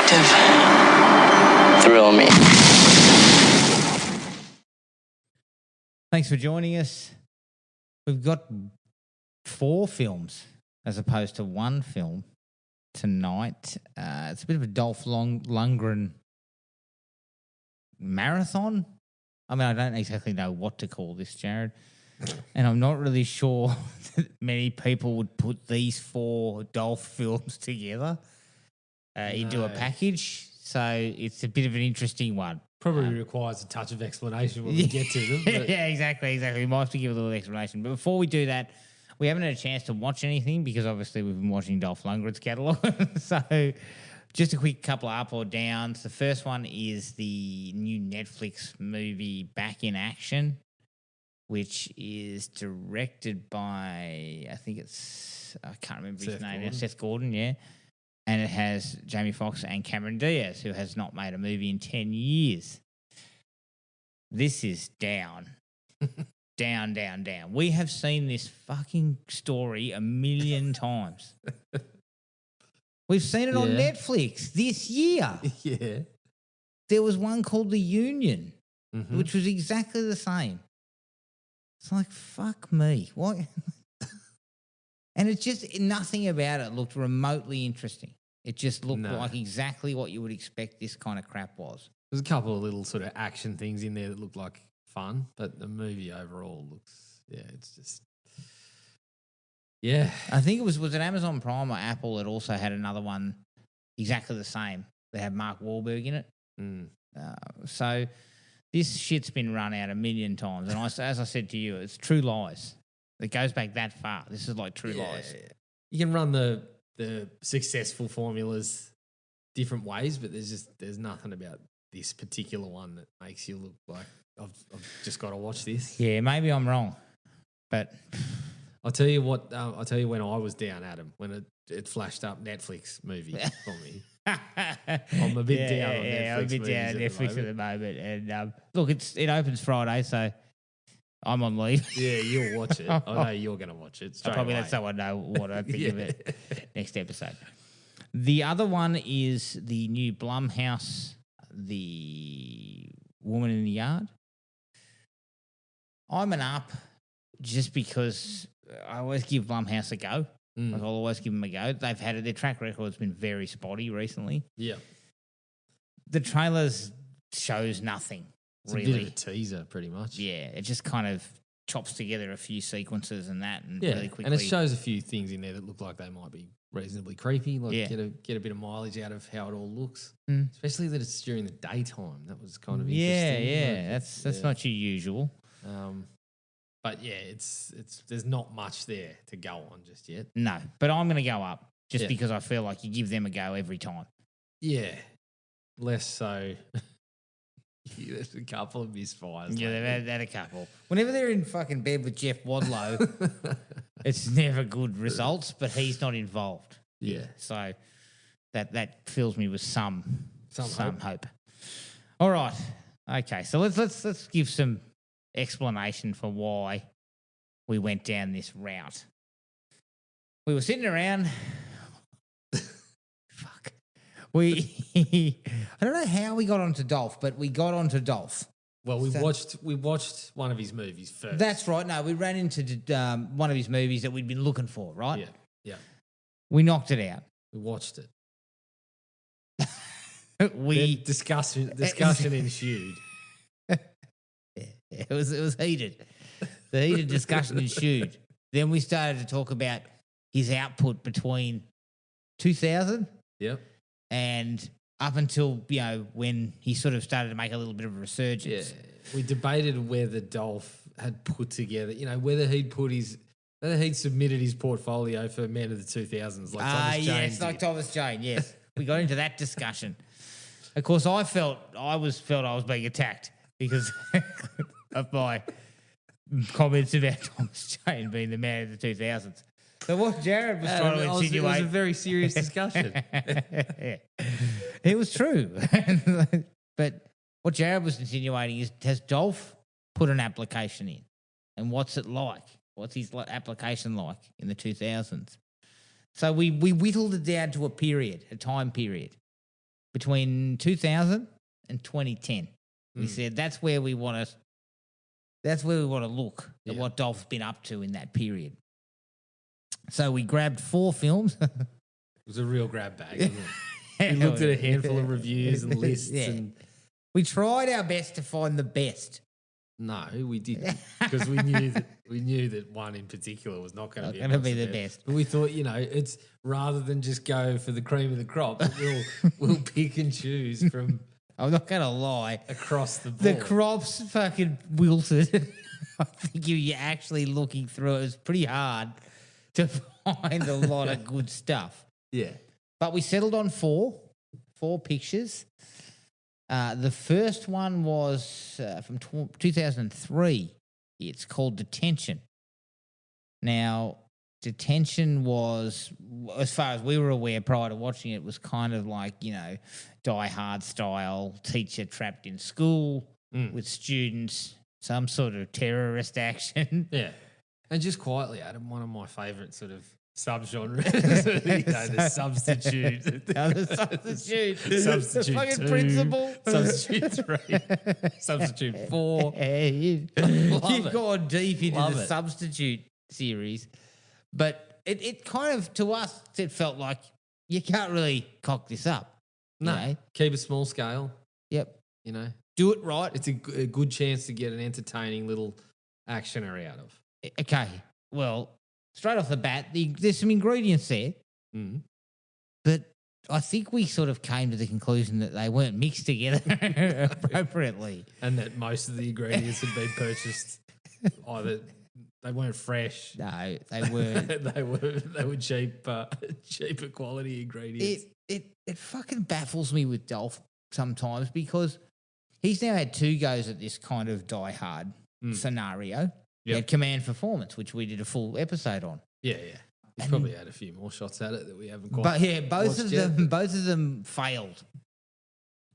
detective. Thrill me. Thanks for joining us. We've got 4 films as opposed to 1 film tonight. It's a bit of a Dolph Lundgren marathon. I mean, I don't exactly know what to call this, Jared. And I'm not really sure that many people would put these 4 Dolph films together into a package. So it's a bit of an interesting one. Probably requires a touch of explanation when we get to them. But. Yeah, exactly. We might have to give a little explanation. But before we do that, we haven't had a chance to watch anything because obviously we've been watching Dolph Lundgren's catalogue. So just a quick couple of up or downs. The first one is the new Netflix movie Back in Action, which is directed by, I can't remember his name now, Seth Gordon, yeah. And it has Jamie Foxx and Cameron Diaz, who has not made a movie in 10 years. This is down. Down, down, down. We have seen this fucking story a million times. We've seen it on Netflix this year. Yeah. There was one called The Union, which was exactly the same. It's like, fuck me. What? And it's just, nothing about it looked remotely interesting. It just looked like exactly what you would expect this kind of crap was. There's a couple of little sort of action things in there that look like fun, but the movie overall looks, it's just, I think it was it Amazon Prime or Apple that also had another one exactly the same. They had Mark Wahlberg in it. So this shit's been run out a million times. And as I said to you, it's True Lies. It goes back that far. This is like True Lies. You can run the successful formulas different ways, but there's nothing about this particular one that makes you look like I've just got to watch this. Yeah, maybe I'm wrong, but I'll tell you what. I'll tell you when I was down, Adam, when it flashed up Netflix movie for me. I'm a bit down on Netflix. I'm a bit down on Netflix at the moment. And look, it opens Friday, so I'm on leave. Yeah, you'll watch it. I know you're going to watch it. I'll probably let someone know what I think of it next episode. The other one is the new Blumhouse, The Woman in the Yard. I'm an up just because I always give Blumhouse a go. Like I'll always give them a go. They've had their track record's been very spotty recently. Yeah. The trailers shows nothing. It's really. A bit of a teaser, pretty much. Yeah, it just kind of chops together a few sequences and that, and really quickly. And it shows a few things in there that look like they might be reasonably creepy. Like get a bit of mileage out of how it all looks, especially that it's during the daytime. That was kind of interesting. Yeah, that's not your usual. But it's there's not much there to go on just yet. No, but I'm going to go up just because I feel like you give them a go every time. Yeah, less so. There's a couple of misfires. Yeah, they've had a couple. Whenever they're in fucking bed with Jeff Wadlow, it's never good results, but he's not involved. Yeah. So that fills me with some hope. All right. Okay, so let's give some explanation for why we went down this route. We were sitting around. Fuck. I don't know how we got onto Dolph, but we got onto Dolph. Well, we watched one of his movies first. That's right. No, we ran into one of his movies that we'd been looking for, right? Yeah. We knocked it out. We watched it. Discussion ensued. It was heated. The heated discussion ensued. Then we started to talk about his output between 2000 and up until, when he sort of started to make a little bit of a resurgence. Yeah. We debated whether Dolph had put together, whether he'd submitted his portfolio for Men of the 2000s like Thomas Jane. Yes, like Thomas Jane, yes. We got into that discussion. Of course, I felt I was being attacked because of my comments about Thomas Jane being the man of the 2000s. So what Jared was trying to insinuate... It was a very serious discussion. It was true. But what Jared was insinuating is, has Dolph put an application in? And what's it like? What's his application like in the 2000s? So we whittled it down to a time period. between 2000 and 2010. We said that's where we want to. That's where we want to look at what Dolph's been up to in that period. So we grabbed 4 films. It was a real grab bag, wasn't it? We looked at a handful of reviews and lists, and we tried our best to find the best. No, we didn't, because we knew that one in particular was not going to be the best. But we thought, it's rather than just go for the cream of the crop, we'll pick and choose from. I'm not going to lie. Across the board. The crops fucking wilted. I think if you're actually looking through it, it's pretty hard to find a lot of good stuff. Yeah. But we settled on 4 pictures. The first one was from 2003. It's called Detention. Now, Detention was, as far as we were aware prior to watching it, was kind of like, Die Hard style, teacher trapped in school with students, some sort of terrorist action. Yeah. And just quietly, Adam, one of my favourite sort of subgenres, the substitute. Substitute The fucking 2, principal. Substitute 3, substitute 4. You've gone deep into the Substitute series. But it kind of, to us, it felt like you can't really cock this up. No. Keep a small scale. Yep. Do it right. It's a good chance to get an entertaining little actioner out of. Okay. Well, straight off the bat, there's some ingredients there. But I think we sort of came to the conclusion that they weren't mixed together appropriately. And that most of the ingredients had been purchased either... They weren't fresh. No, they weren't. they were cheaper quality ingredients. It fucking baffles me with Dolph sometimes, because he's now had 2 goes at this kind of Die Hard scenario. He had Command Performance, which we did a full episode on. Yeah. He's probably had a few more shots at it that we haven't quite. But both of them failed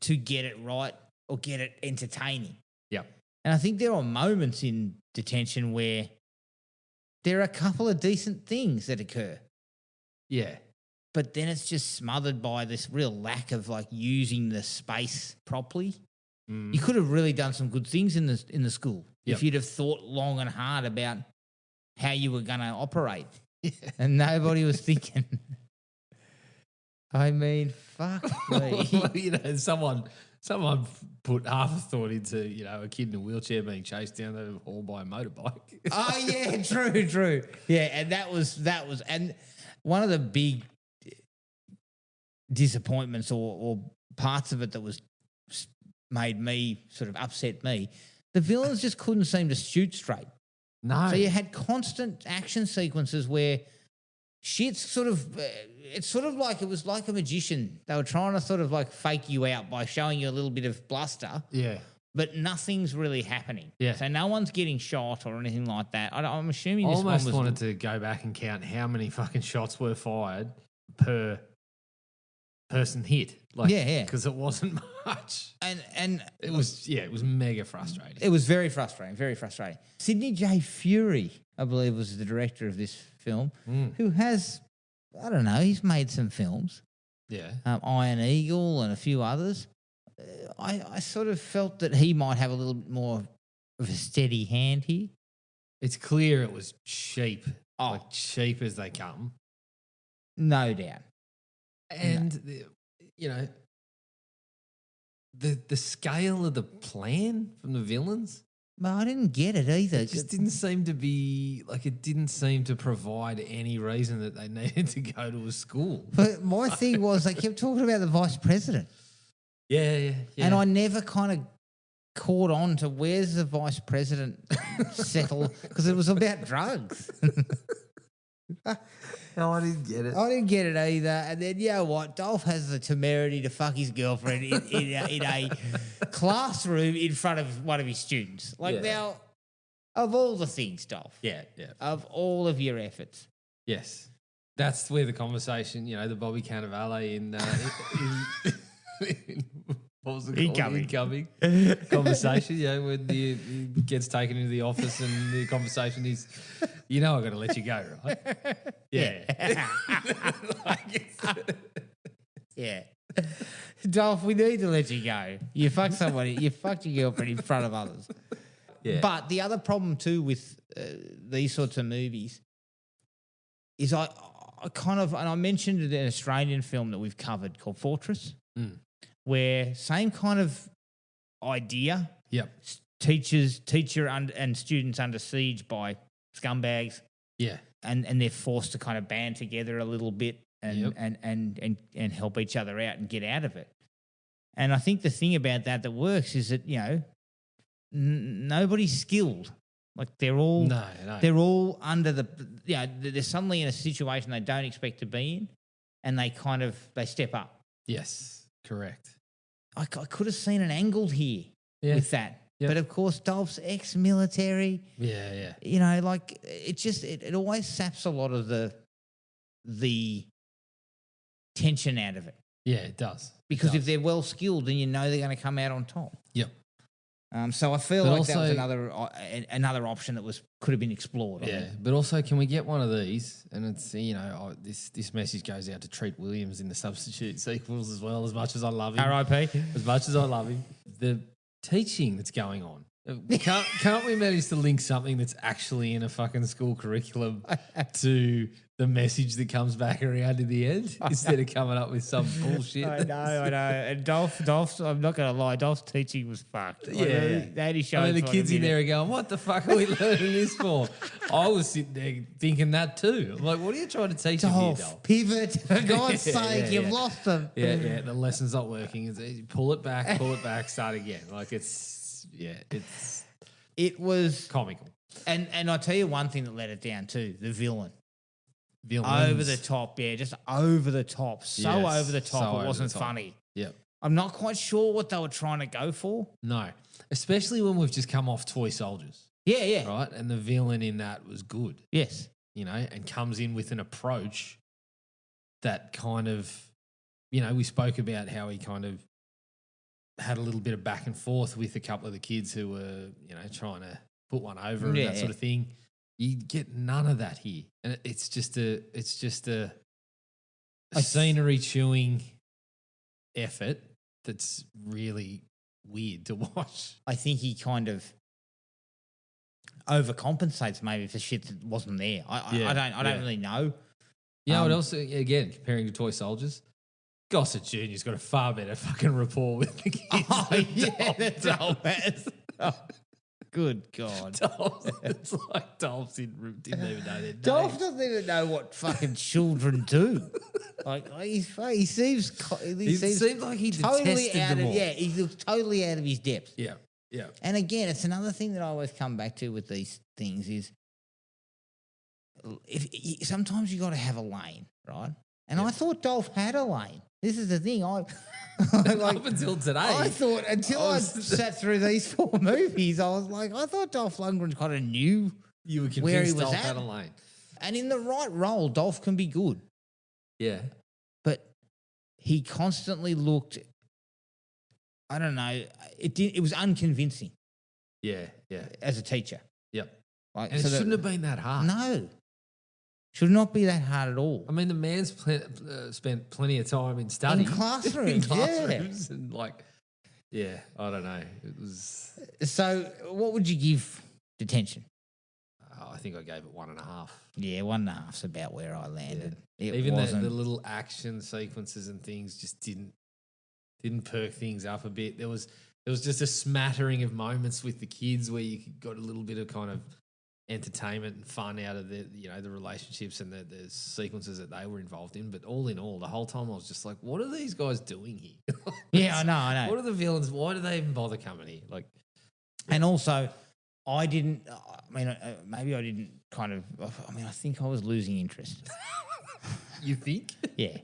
to get it right or get it entertaining. Yep. And I think there are moments in Detention where there are a couple of decent things that occur. Yeah. But then it's just smothered by this real lack of using the space properly. You could have really done some good things in the school if you'd have thought long and hard about how you were going to operate. And nobody was thinking. I mean, fuck me. Someone put half a thought into, a kid in a wheelchair being chased down the hall by a motorbike. Oh yeah, true. Yeah, and that was and one of the big disappointments or parts of it that was made me sort of upset me. The villains just couldn't seem to shoot straight. No. So you had constant action sequences where shit's sort of it's sort of like it was like a magician. They were trying to sort of fake you out by showing you a little bit of bluster. Yeah. But nothing's really happening. Yeah. So no one's getting shot or anything like that. I'm assuming this almost one was... wanted to go back and count how many fucking shots were fired per person hit. Yeah. Because it wasn't much. And it was mega frustrating. It was very frustrating. Sidney J. Fury, I believe, was the director of this film, who has, I don't know, he's made some films. Yeah. Iron Eagle and a few others. I sort of felt that he might have a little bit more of a steady hand here. It's clear it was cheap. Cheap as they come. No doubt. And, the scale of the plan from the villains. Well, I didn't get it either. It just didn't seem to be, it didn't seem to provide any reason that they needed to go to a school. But my thing was they kept talking about the vice president. Yeah. And I never kind of caught on to where's the vice president settle, because it was about drugs. No, I didn't get it. I didn't get it either. And then, you know what? Dolph has the temerity to fuck his girlfriend in a classroom in front of one of his students. Now, of all the things, Dolph. Yeah. Of all of your efforts. Yes. That's where the conversation, the Bobby Cannavale in what was it called? Incoming conversation, when he gets taken into the office and the conversation is, I got to let you go, right? Yeah. Yeah. Dolph, we need to let you go. You fucked somebody. You fucked your girlfriend in front of others. Yeah. But the other problem too with these sorts of movies is I kind of, and I mentioned it in an Australian film that we've covered called Fortress, where same kind of idea. Yep. Teacher and students under siege by scumbags. Yeah. And they're forced to kind of band together a little bit and help each other out and get out of it. And I think the thing about that works is that, you know, nobody's skilled. Like they're all they're all under the, you know, they're suddenly in a situation they don't expect to be in, and they step up. Yes, correct. I could have seen an angle here with that. Yep. But of course, Dolph's ex-military. Yeah. You know, like it always saps a lot of the tension out of it. Yeah, it does. Because if they're well skilled, then you know they're going to come out on top. Yep. So I feel like that was another option that could have been explored. Yeah, but also, can we get one of these? And it's, you know, this message goes out to Treat Williams in the substitute sequels as well. As much as I love him, R.I.P. As much as I love him, the teaching that's going on. Can't we manage to link something that's actually in a fucking school curriculum to the message that comes back around in the end instead of coming up with some bullshit? I know. And Dolph's, I'm not going to lie, Dolph's teaching was fucked. Yeah. The kids in there are going, what the fuck are we learning this for? I was sitting there thinking that too. I'm like, what are you trying to teach them here, Dolph? Pivot. For God's sake, you've lost them. Yeah. The lesson's not working. It's, pull it back, start again. Like it was comical. And I'll tell you one thing that let it down too, the villain. Villains. Over the top, just over the top. So over the top, it wasn't funny. Yep. I'm not quite sure what they were trying to go for. No. Especially when we've just come off Toy Soldiers. Yeah. Right? And the villain in that was good. Yes. You know, and comes in with an approach that kind of, you know, we spoke about how he kind of had a little bit of back and forth with a couple of the kids who were, you know, trying to put one over and that sort of thing. You get none of that here. And it's just a scenery chewing effort that's really weird to watch. I think he kind of overcompensates maybe for shit that wasn't there. I don't really know. Yeah, what else? Again, comparing to Toy Soldiers, Gossett Jr.'s got a far better fucking rapport with the kids. Oh, yeah, that's all good God. It's like Dolph didn't even know their name. Dolph doesn't even know what fucking children do. He seems like he totally detested out them of all. he looks totally out of his depth. Yeah. And again, it's another thing that I always come back to with these things is sometimes you got to have a lane, right? And I thought Dolph had a lane. This is the thing. Up until today. I thought, I sat through these 4 movies, I was like, I thought Dolph Lundgren kind of knew you were convinced where he was Dolph at. had a lane. And in the right role, Dolph can be good. Yeah. But he constantly looked, I don't know, it was unconvincing. Yeah. As a teacher. Yep. And it shouldn't have been that hard. No. Should not be that hard at all. I mean, the man's spent plenty of time in study. In classrooms, and I don't know. It was... So what would you give detention? I think I gave it 1.5. Yeah, 1.5's about where I landed. Yeah. Even the little action sequences and things just didn't perk things up a bit. There was just a smattering of moments with the kids where you got a little bit of kind of entertainment and fun out of the relationships and the sequences that they were involved in. But all in all, the whole time I was just like, what are these guys doing here? Yeah, I know. What are the villains? Why do they even bother coming here? Like, and also, I didn't. I mean, maybe I didn't kind of. I mean, I think I was losing interest. You think? Yeah,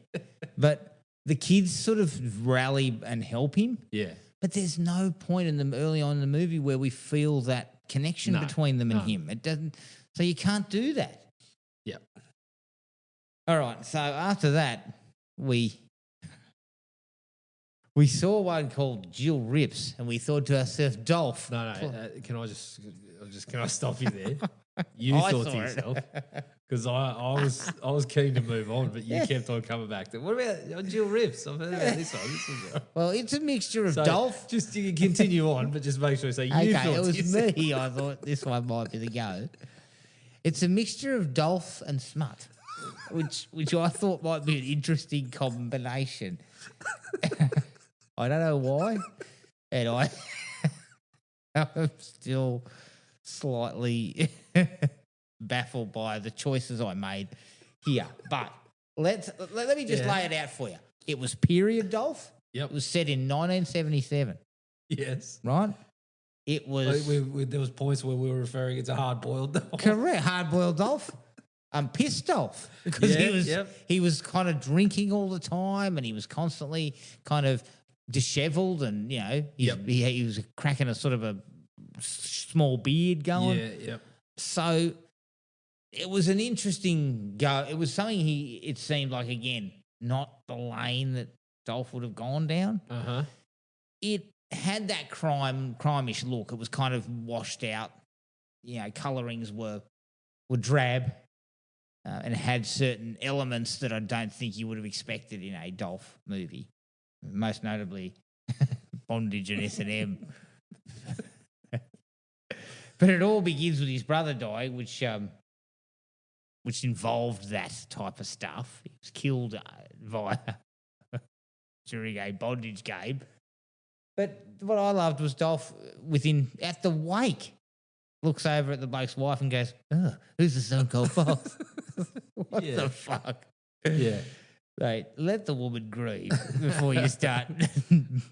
but the kids sort of rally and help him. Yeah, but there's no point in them early on in the movie where we feel that connection between them and him. It doesn't. So you can't do that. Yeah. All right. So after that, we saw one called Jill Rips, and we thought to ourselves, Dolph. No. Can I stop you there? You I thought saw to it. yourself, because I was keen to move on, but you kept on coming back to. What about Jill Rips? I've heard about this one. This was, Well, it's a mixture of so Dolph. just you can continue on, but just make sure. So you Okay, thought it to was yourself. me. I thought this one might be the go. It's a mixture of Dolph and Smut, which I thought might be an interesting combination. I don't know why, and I'm still slightly baffled by the choices I made here. But let me just lay it out for you. It was period Dolph. Yep. It was set in 1977, Yes. right? It was There was points where we were referring it to hard boiled. correct. Hard boiled Dolph. I'm pissed off because he was kind of drinking all the time and he was constantly kind of disheveled and he was cracking a sort of a small beard going. Yeah. Yep. So it was an interesting go. It was something it seemed like, again, not the lane that Dolph would have gone down. Uh-huh. It had that crime-ish look. It was kind of washed out. Colorings were drab and had certain elements that I don't think you would have expected in a Dolph movie. Most notably, bondage and S&M. But it all begins with his brother dying, which involved that type of stuff. He was killed during a bondage game. But what I loved was Dolph at the wake looks over at the bloke's wife and goes, "Oh, who's the Stone Cold Falls?" What the fuck? Yeah. Right, let the woman grieve before you start.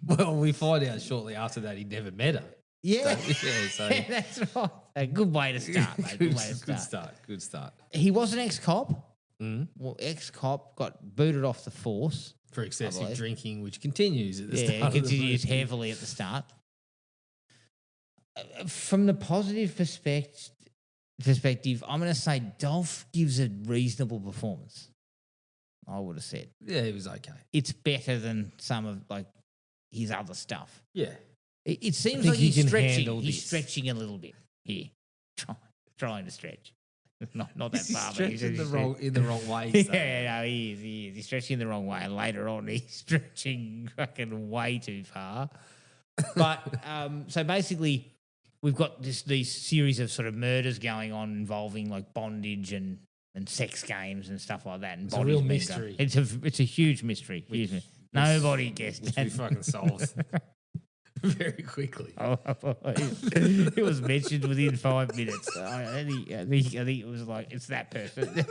Well, we find out shortly after that he never met her. Yeah, So that's right. A good way to start, mate. Good way to start. Good start. He was an ex-cop. Mm. Well, ex-cop got booted off the force. For excessive drinking, which continues at the start. Yeah, it continues heavily at the start. From the positive perspective, I'm going to say Dolph gives a reasonable performance. I would have said. Yeah, he was okay. It's better than some of his other stuff. Yeah. It seems think like he he's can stretching. handle He's this. stretching a little bit here, trying to stretch. Not that He's far, but stretching he's in the wrong way. Yeah, no, he is. He's stretching in the wrong way, and later on, he's stretching fucking way too far. But so basically, we've got these series of sort of murders going on involving like bondage and sex games and stuff like that. And It's a real mystery. It's a huge mystery. Nobody guessed Which that. we fucking solved very quickly. It was mentioned within 5 minutes. I think it was like, it's that person.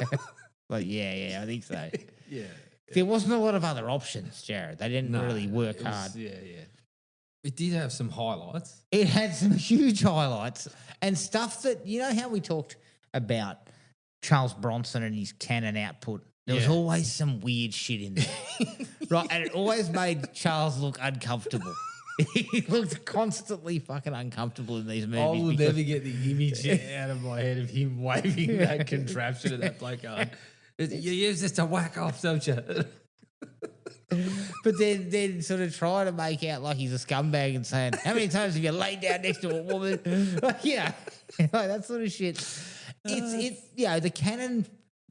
Like, yeah, I think so. Yeah. There wasn't a lot of other options, Jared. They didn't really work hard. Yeah. It did have some highlights. It had some huge highlights and stuff that, you know how we talked about Charles Bronson and his cannon output? There was always some weird shit in there. Right? And it always made Charles look uncomfortable. He looked constantly fucking uncomfortable in these movies. I will never get the image out of my head of him waving that contraption at that bloke going, "You use this to whack off, don't you?" But then sort of trying to make out like he's a scumbag and saying, "How many times have you laid down next to a woman?" Like, like that sort of shit. The canon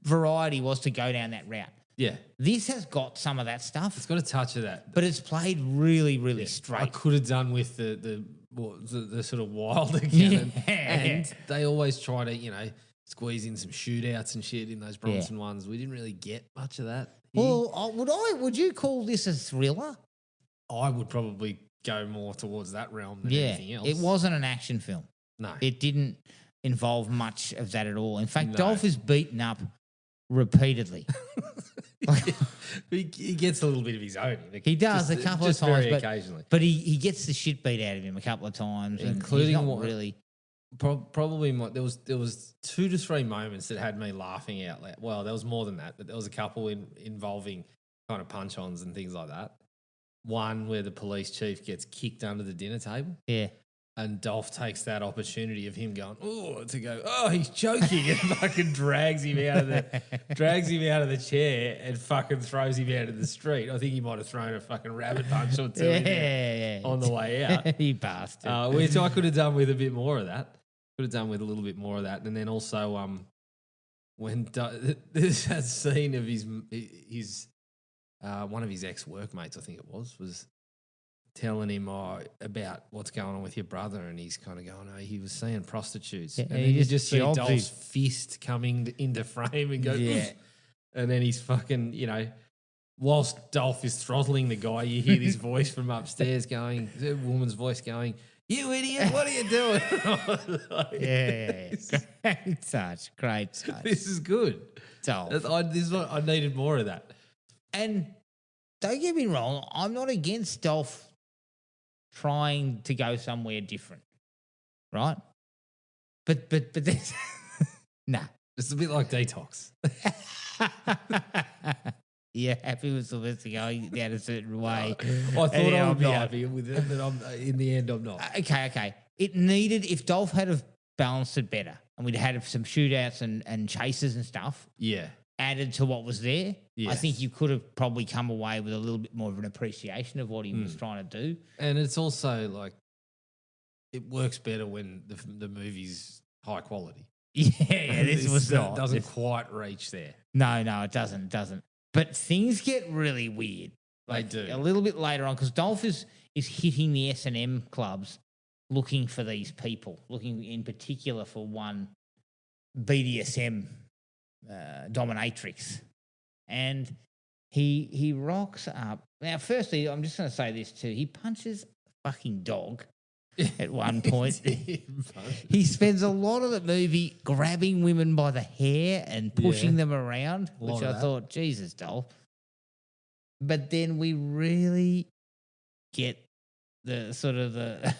variety was to go down that route. Yeah. This has got some of that stuff. It's got a touch of that. But it's played really, really straight. I could have done with the sort of wilder cannon. And they always try to, squeeze in some shootouts and shit in those Bronson ones. We didn't really get much of that here. Well, would you call this a thriller? I would probably go more towards that realm than anything else. It wasn't an action film. No. It didn't involve much of that at all. In fact, Dolph is beaten up repeatedly. He gets a little bit of his own. He does a couple of times, very occasionally. But he gets the shit beat out of him a couple of times, including and he's not really. Probably there was 2 to 3 moments that had me laughing out loud. Well, there was more than that, but there was a couple involving kind of punch-ons and things like that. One where the police chief gets kicked under the dinner table. Yeah. And Dolph takes that opportunity of him going, he's choking, and fucking drags him out of the chair and fucking throws him out of the street. I think he might have thrown a fucking rabbit punch or two in there on the way out. He bastard. Which I could have done with a bit more of that. Could have done with a little bit more of that. And then also when there's that scene of his one of his ex-workmates, I think it was telling him about what's going on with your brother, and he's kind of going, he was seeing prostitutes. Yeah, and then you just see jobs Dolph's fist coming into frame and go, Yeah. and then he's fucking, whilst Dolph is throttling the guy, you hear this voice from upstairs going, the woman's voice going, "You idiot, what are you doing?" Yeah. Great touch. This is good. Dolph. I needed more of that. And don't get me wrong, I'm not against Dolph trying to go somewhere different, right? But there's nah. It's a bit like Detox. Yeah, happy with Sylvester going down a certain way. I thought I would be happy with it, but in the end, I'm not. Okay. It needed, if Dolph had have balanced it better and we'd had some shootouts and chases and stuff added to what was there, I think you could have probably come away with a little bit more of an appreciation of what he was trying to do. And it's also like, it works better when the movie's high quality. Yeah, this was not. Doesn't quite reach there. No, it doesn't. But things get really weird. They do. A little bit later on, because Dolph is hitting the S&M clubs looking for these people, looking in particular for one BDSM dominatrix. And he rocks up. Now, firstly, I'm just going to say this too. He punches a fucking dog at one point. He spends a lot of the movie grabbing women by the hair and pushing them around, which I thought, Jesus, Dolph. But then we really get the sort of the,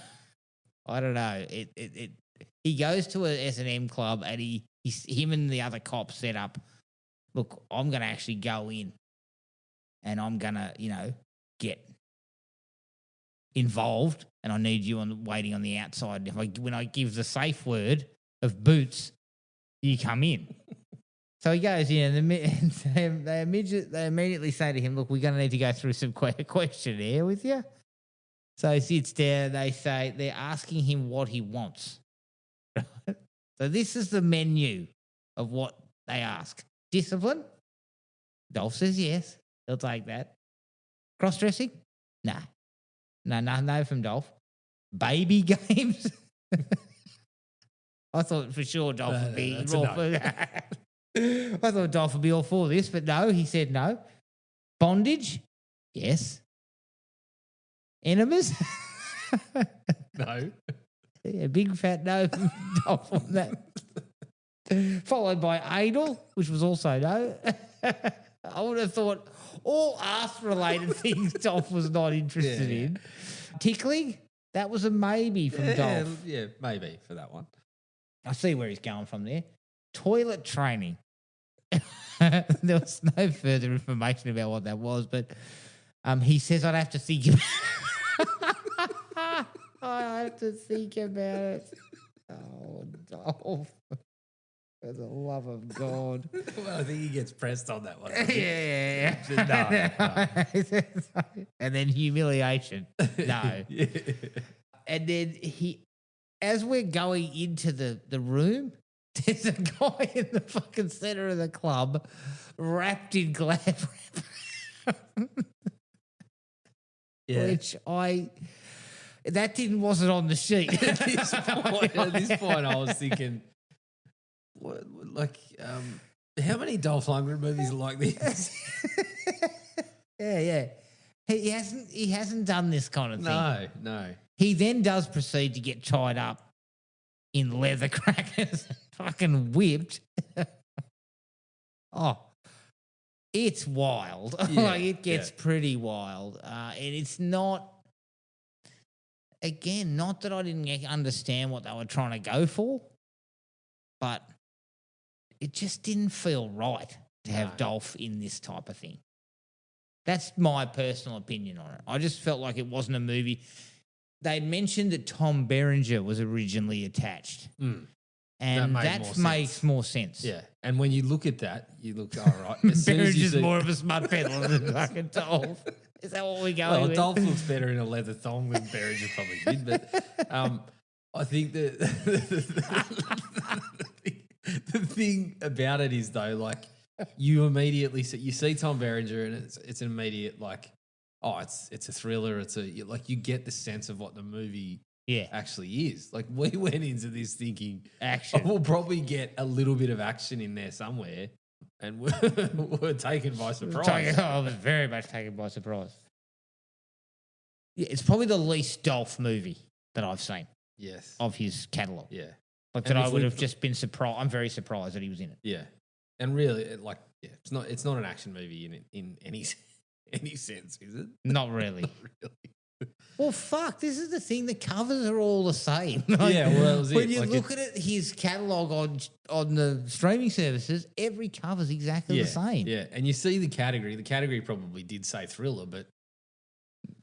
I don't know. He goes to a S&M club and him and the other cops set up, look, I'm going to actually go in and I'm going to, get involved, and I need you waiting on the outside. When I give the safe word of boots, you come in. So he goes in, and they immediately say to him, "Look, we're going to need to go through some questionnaire with you." So he sits there. They're asking him what he wants. So this is the menu of what they ask: discipline. Dolph says yes, he'll take that. Cross-dressing? Nah. No from Dolph. Baby games? I thought for sure Dolph would be all for that. I thought Dolph would be all for this, but no, he said no. Bondage? Yes. Enemas? No. A big fat no from Dolph on that. Followed by anal, which was also no. I would have thought all arse-related things Dolph was not interested in. Tickling? That was a maybe from Dolph. Yeah, maybe for that one. I see where he's going from there. Toilet training. There was no further information about what that was, but he says I'd have to think about it. I have to think about it. Oh, Dolph. For the love of God. Well, I think he gets pressed on that one. Yeah. No. And then humiliation. No. Yeah. And then as we're going into the room, there's a guy in the fucking center of the club wrapped in glad wrap. Yeah. Which wasn't on the sheet. At this point, I was thinking, how many Dolph Lundgren movies are like this? Yeah. He hasn't done this kind of thing. No. He then does proceed to get tied up in leather crackers, fucking whipped. Oh, it's wild. Yeah, It gets pretty wild. And it's not, again, not that I didn't understand what they were trying to go for, but it just didn't feel right to have Dolph in this type of thing. That's my personal opinion on it. I just felt like it wasn't a movie. They'd mentioned that Tom Berenger was originally attached. And that makes more sense. Yeah. And when you look at that, you look, all right. Berenger's more of a smut peddler than fucking Dolph. Is that what we're going with? Dolph looks better in a leather thong than Berenger probably did. But I think that the thing about it is though, like you immediately see Tom Berenger and it's an immediate like, oh, it's a thriller. It's like you get the sense of what the movie actually is. Like we went into this thinking Action. we'll probably get a little bit of action in there somewhere, and we're taken by surprise. I was very much taken by surprise. Yeah, it's probably the least Dolph movie that I've seen. Yes. Of his catalogue. Yeah. Like that I would have just been surprised. I'm very surprised that he was in it. Yeah. And really, it's not an action movie in any sense, is it? Not really. Not really. Well, fuck, this is the thing. The covers are all the same. Like, Well, that was when it. you Like look at it, his catalogue on the streaming services, every cover's exactly the same. Yeah. And you see the category. The category probably did say thriller, but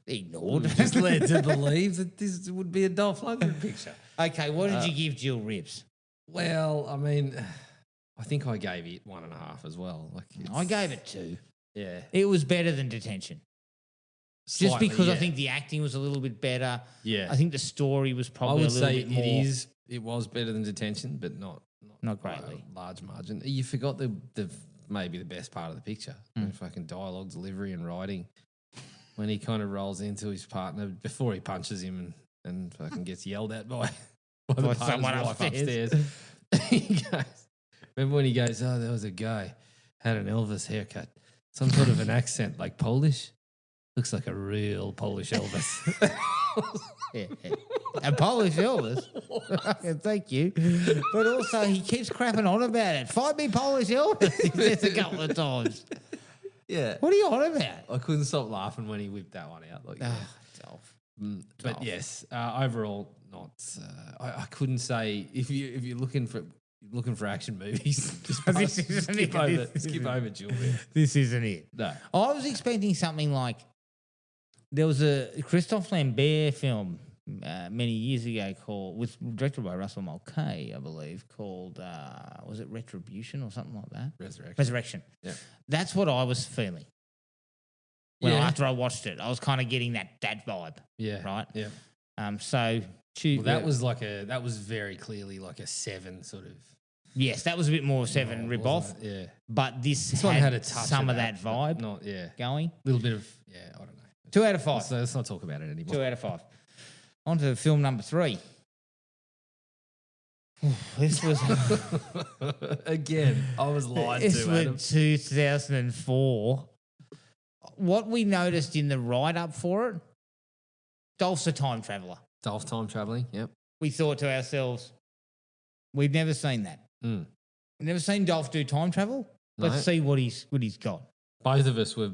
ignored. Just led to believe that this would be a Dolph Lundgren picture. Okay, what did you give Jill Ribs? Well, I mean, I think I gave it 1.5 as well. Like I gave it 2. Yeah. It was better than Detention. Just because I think the acting was a little bit better. Yeah. I think the story was probably a little bit more. It was better than Detention, but not greatly. Large margin. You forgot the maybe the best part of the picture. Fucking dialogue, delivery and writing. When he kind of rolls into his partner before he punches him and fucking gets yelled at by the someone wife upstairs. He goes, remember when he goes, oh, there was a guy, had an Elvis haircut, some sort of an accent like Polish? Looks like a real Polish Elvis. Yeah. A Polish Elvis. Thank you. But also he keeps crapping on about it. Find me Polish Elvis. He says a couple of times. Yeah. What are you on about? I couldn't stop laughing when he whipped that one out. Like, Dolph. But yes, overall, not. I couldn't say if you're looking for action movies, just skip over Jill. This isn't it. No, I was expecting something like there was a Christophe Lambert film many years ago directed by Russell Mulcahy, I believe, called was it Retribution or something like that? Resurrection. Yeah, that's what I was feeling. After I watched it, I was kind of getting that vibe. Yeah. Right. Yeah. That was very clearly like a 7 sort of. Yes, that was a bit more 7 rip-off. Yeah. But this one had a touch some of that vibe. Going. A little bit of I don't know. 2 out of 5. Let's not talk about it anymore. 2 out of 5. On to film number 3. This was again. I was lied to. This was 2004. What we noticed in the write-up for it, Dolph's a time traveller. Dolph time travelling. Yep. We thought to ourselves, we've never seen that. We've never seen Dolph do time travel. Let's see what he's got. Both of us were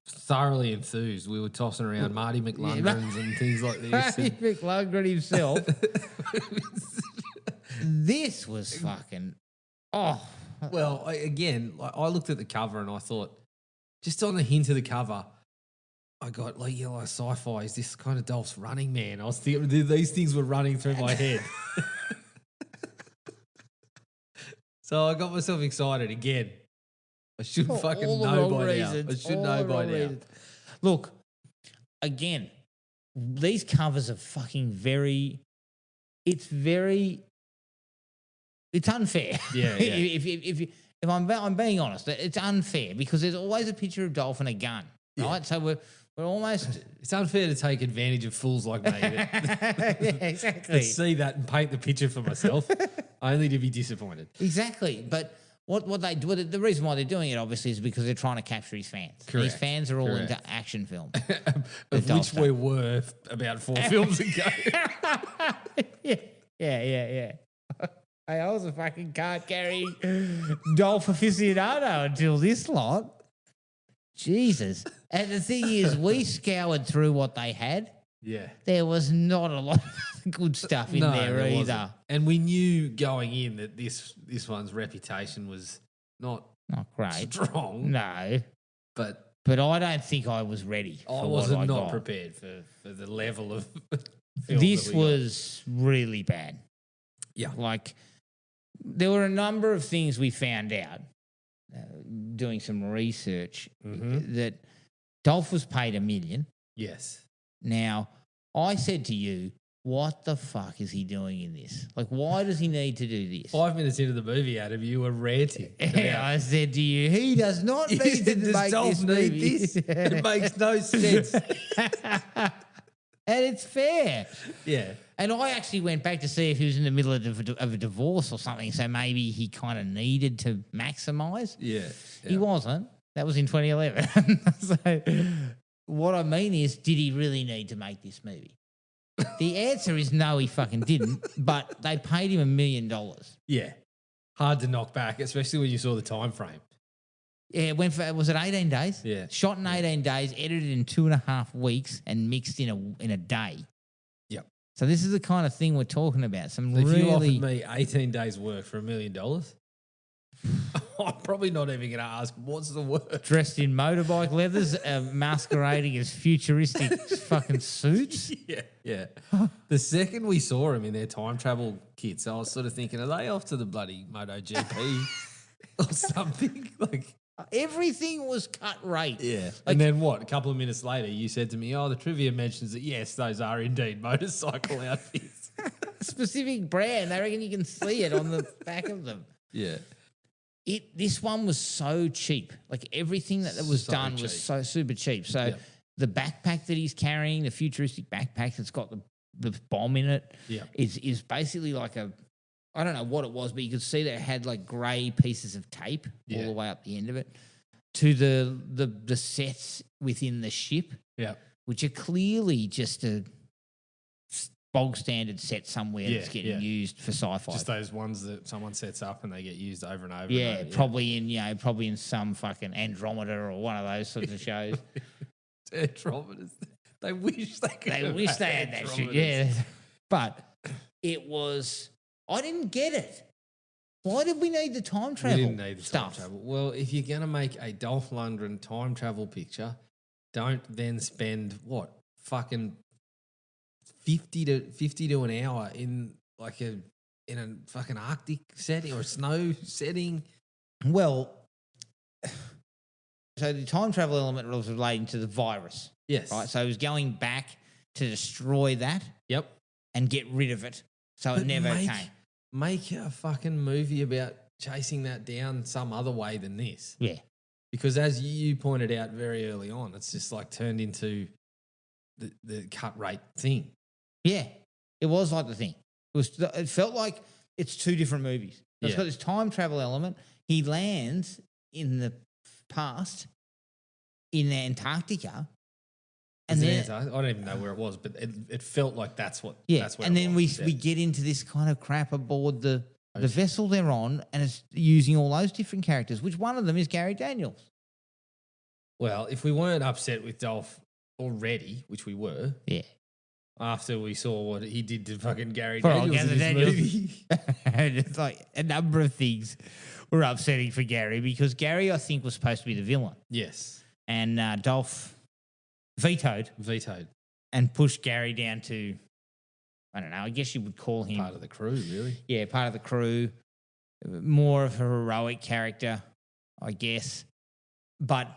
thoroughly enthused. We were tossing around Marty McLundgrens and things like this. Marty McLundgren himself. This was fucking. Oh. Well, I looked at the cover and I thought, just on the hint of the cover, I got like sci-fi. Is this kind of Dolph's Running Man? I was thinking these things were running through my head. So I got myself excited again. I should fucking know by now. I should know by now. Look, again, these covers are fucking very. It's unfair. Yeah. If I'm being honest, it's unfair because there's always a picture of Dolph and a gun, right? So we're almost. It's unfair to take advantage of fools like me. Yeah, exactly. To see that and paint the picture for myself, only to be disappointed. Exactly, but. What they do, the reason why they're doing it obviously is because they're trying to capture his fans. Correct. His fans are all into action films, of which we were about 4 films ago. Yeah. Hey, I was a fucking card-carrying Dolph aficionado until this lot. Jesus. And the thing is, we scoured through what they had. Yeah. There was not a lot of good stuff in there either. Wasn't. And we knew going in that this one's reputation was not great. Strong. No. But I don't think I was ready. I wasn't not prepared for the level of film this was really bad. Yeah. Like, there were a number of things we found out doing some research that Dolph was paid $1 million. Yes. Now, I said to you, what the fuck is he doing in this? Like, why does he need to do this? 5 minutes into the movie, Adam, you were ranting. Yeah, I said to you, he does not need to Does make Dolph this need movie. this? It makes no sense. And it's fair. Yeah. And I actually went back to see if he was in the middle of a divorce or something, so maybe he kind of needed to maximise. Yeah. He wasn't. That was in 2011. So what I mean is, did he really need to make this movie? The answer is no, he fucking didn't, but they paid him $1 million. Yeah. Hard to knock back, especially when you saw the time frame. Yeah, it went for, was it 18 days? Yeah. Shot in 18 days, edited in 2.5 weeks, and mixed in a day. Yep. So this is the kind of thing we're talking about. Some So if you offered really me 18 days work for $1 million, I'm probably not even going to ask, what's the work? dressed in motorbike leathers, masquerading as futuristic fucking suits. Yeah. Yeah. The second we saw him in their time travel kits, I was sort of thinking, are they off to the bloody MotoGP or something? Like, Everything was cut right. yeah. And then what? A couple of minutes later, you said to me, oh, the trivia mentions that, yes, those are indeed motorcycle outfits. Specific brand. I reckon you can see it on the back of them. Yeah. This one was so cheap. Like everything that was So done cheap. was so super cheap. So Yep. the backpack that he's carrying, the futuristic backpack that's got the bomb in it, Yep. is basically like I don't know what it was, but you could see that it had like grey pieces of tape all Yeah. the way up the end of it to the sets within the ship, Yeah. which are clearly just a bog standard set somewhere Yeah, that's getting yeah. used for sci-fi. Just those ones that someone sets up and they get used over and over. Yeah, and over. probably in some fucking Andromeda or one of those sorts of shows. Andromedas. They wish they could. They have wish they had that shit, yeah. But it was, I didn't get it. Why did we need the time We travel didn't need the stuff? time travel. Well, if you're going to make a Dolph Lundgren time travel picture, don't then spend fucking 50 to an hour in a fucking Arctic setting or a snow setting. Well, so the time travel element was relating to the virus, Yes. right? So it was going back to destroy that Yep. and get rid of it so it But never came. Make a fucking movie about chasing that down some other way than this. Yeah. Because as you pointed out very early on, it's just like turned into the cut rate thing. Yeah. It was like the thing. It felt like it's two different movies. It's Yeah. got this time travel element. He lands in the past in Antarctica. And then, I don't even know where it was, but it felt like that's what. yeah, That's where and it then was. we get into this kind of crap aboard the vessel they're on, and it's using all those different characters, which one of them is Gary Daniels. Well, if we weren't upset with Dolph already, which we were, Yeah. after we saw what he did to fucking Gary Poor Daniels old in Gary this Daniels. movie. And it's like a number of things were upsetting for Gary because Gary, I think, was supposed to be the villain, Yes, and Dolph vetoed and pushed Gary down to, I don't know, I guess you would call him part of the crew, really. yeah, part of the crew, more of a heroic character, I guess. But